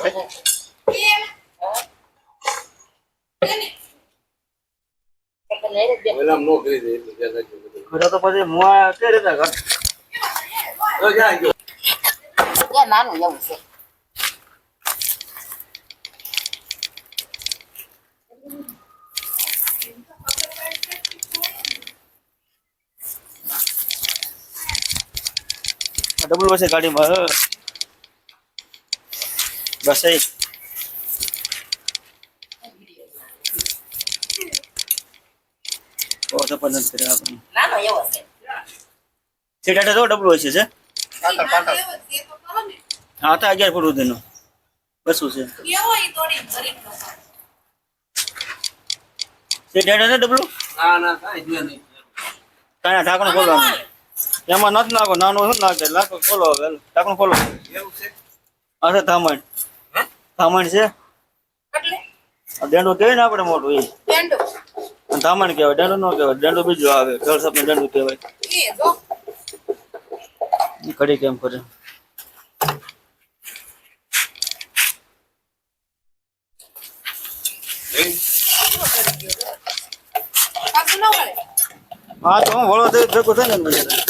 તો પછી મુઆ કે રીતે કર તો જાય ગયો યા નાનું એવું છે ડબલ બસે ગાડીમાં બસ એ તો પણ કરે આપણે નાનો એવો છે સીટા તો ડબલ હશે છે હા તો 11 ફૂટ સુધીનો બસું છે કેવો ઈ તોડી ગરીબ નો સીટા ને ડબલ ના ના કાઈ દે નહીં કાંઈ ઢાંકણ ખોલવાનું એમાં નથી નાખો નાનું શું નાખે લાખો ખોલો હવે ઢાંકણ ખોલો એવું છે અરે થામણ છે એટલે ડેંડો કહેવાય ને આપણે મોટું એ પેંડો થામણ કહેવાય ડેંડો ન કહેવાય ડેંડો બીજો આવે જળ સાપનું ડેંડો કહેવાય એ જો કડી કેમ કરે હા તો હું વળો ભેગો થાય ને